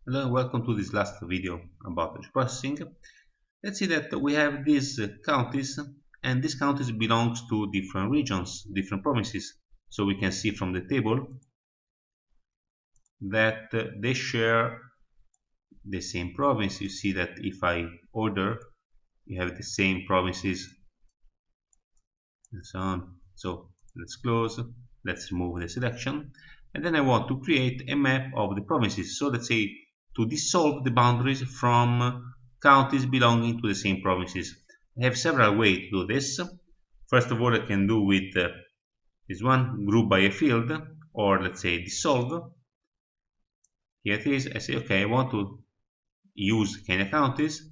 Hello and welcome to this last video about geoprocessing. Let's see that we have these counties, and these counties belongs to different regions, different provinces. So we can see from the table that they share the same province. You see that if I order, you have the same provinces and so on. So let's close, let's remove the selection, and then I want to create a map of the provinces. So let's say to dissolve the boundaries from counties belonging to the same provinces. I have several ways to do this. First of all, I can do with this one, group by a field, or let's say dissolve. Here it is. I say, okay, I want to use Kenya counties,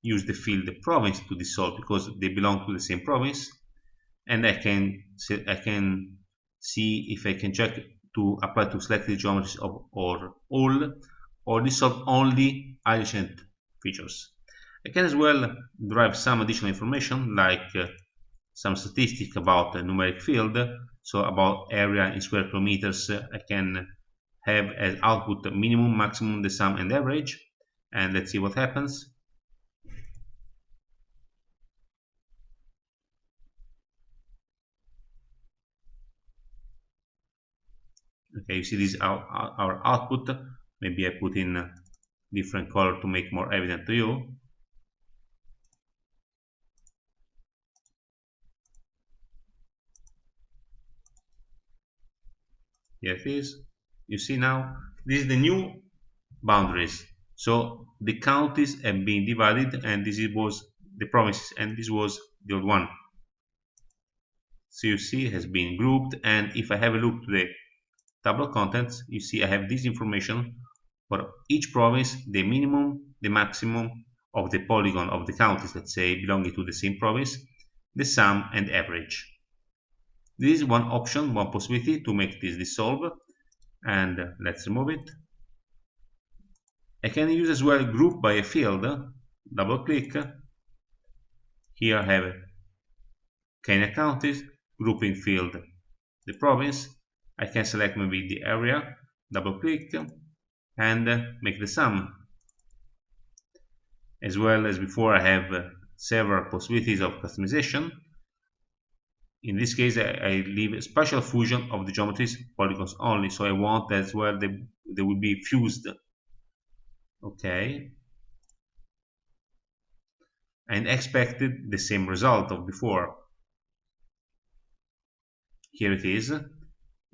use the field province to dissolve because they belong to the same province, and I can see if I can check to apply to selected geometries of or all, or dissolve only adjacent features. I can as well derive some additional information like some statistic about a numeric field, so about area in square kilometers. I can have as output minimum, maximum, the sum, and average, and let's see what happens. Okay, you see this is our output. Maybe I put in a different color to make more evident to you. Here it is. You see now, this is the new boundaries. So the counties have been divided, and this was the provinces, and this was the old one. So you see it has been grouped, and if I have a look to the table of contents, you see I have this information for each province, the minimum, the maximum of the polygon of the counties, let's say, belonging to the same province, the sum and average. This is one option, one possibility to make this dissolve, and let's remove it. I can use as well group by a field, double click. Here I have Kenya counties, grouping field, the province. I can select maybe the area, double click, and make the sum. As well as before, I have several possibilities of customization. In this case, I leave a spatial fusion of the geometries polygons only, so I want as well they will be fused. Okay, and expected the same result of before. Here it is.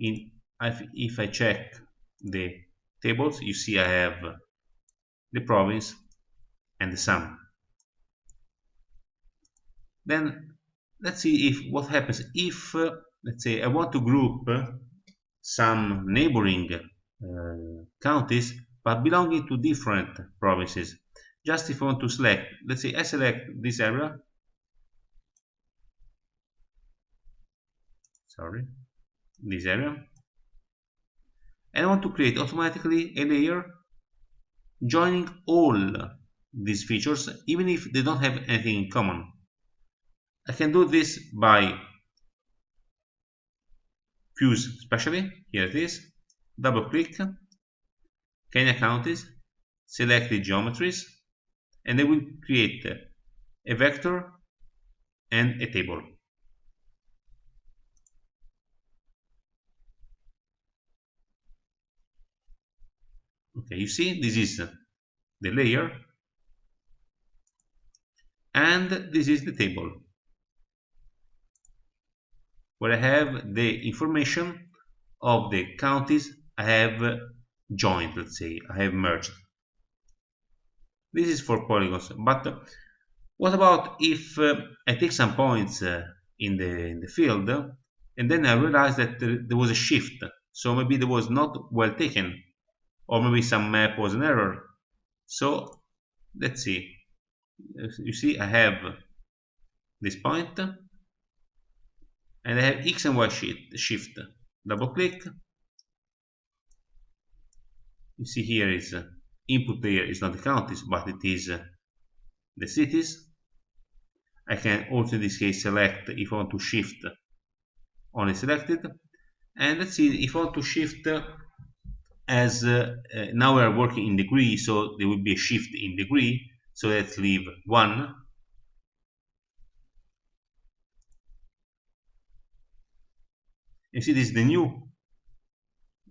If I check the tables, you see I have the province and the sum. Then let's see if what happens if let's say I want to group some neighboring counties but belonging to different provinces. Just if I want to select, let's say I select this area, this area, and I want to create automatically a layer joining all these features even if they don't have anything in common. I can do this by fuse spatially. Here it is. Double click, Kenya counties, select the geometries, and I will create a vector and a table. Okay, you see this is the layer and this is the table where I have the information of the counties I have joined, let's say, I have merged. This is for polygons, but what about if I take some points in the field and then I realize that there was a shift, so maybe there was not well taken, or maybe some map was an error. So let's see. You see I have this point and I have X and Y shift. Double click. You see here is input layer is not the counties, but it is the cities. I can also in this case select if I want to shift only selected. And let's see if I want to shift as now we are working in degree, so there will be a shift in degree. So let's leave 1. You see, this is the new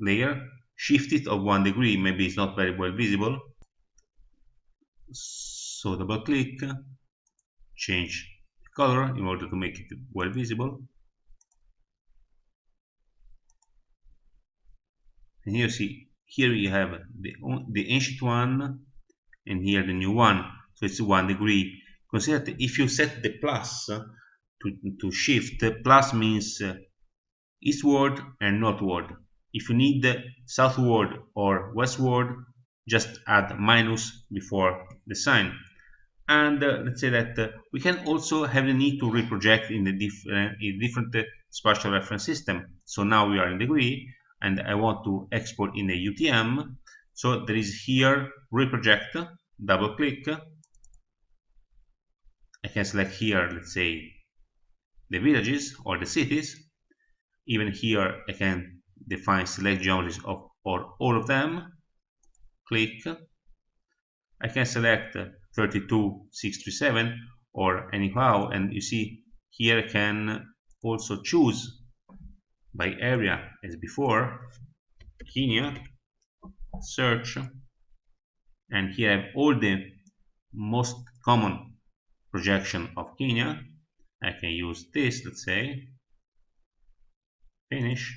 layer, shifted of 1 degree. Maybe it's not very well visible. So double click, change the color in order to make it well visible. And here you see, here you have the ancient one, and here the new one. So it's 1 degree. Consider that if you set the plus to shift, plus means eastward and northward. If you need southward or westward, just add minus before the sign. And let's say that we can also have the need to reproject in the different spatial reference system. So now we are in degree, and I want to export in the UTM. So there is here reproject, double click. I can select here, let's say, the villages or the cities. Even here I can define select geometries of or all of them. Click. I can select 32637 or anyhow, and you see here I can also choose by area as before, Kenya, search, and here I have all the most common projection of Kenya. I can use this, let's say, finish,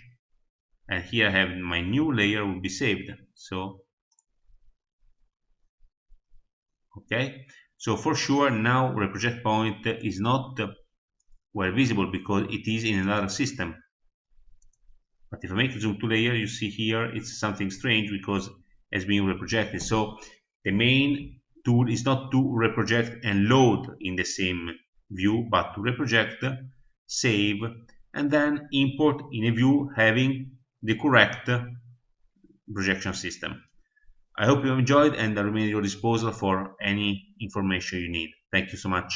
and here I have my new layer will be saved. So okay, so for sure now reproject point is not well visible because it is in another system. But if I make zoom to layer, you see here it's something strange because it's being reprojected. So the main tool is not to reproject and load in the same view, but to reproject, save, and then import in a view having the correct projection system. I hope you enjoyed, and I remain at your disposal for any information you need. Thank you so much.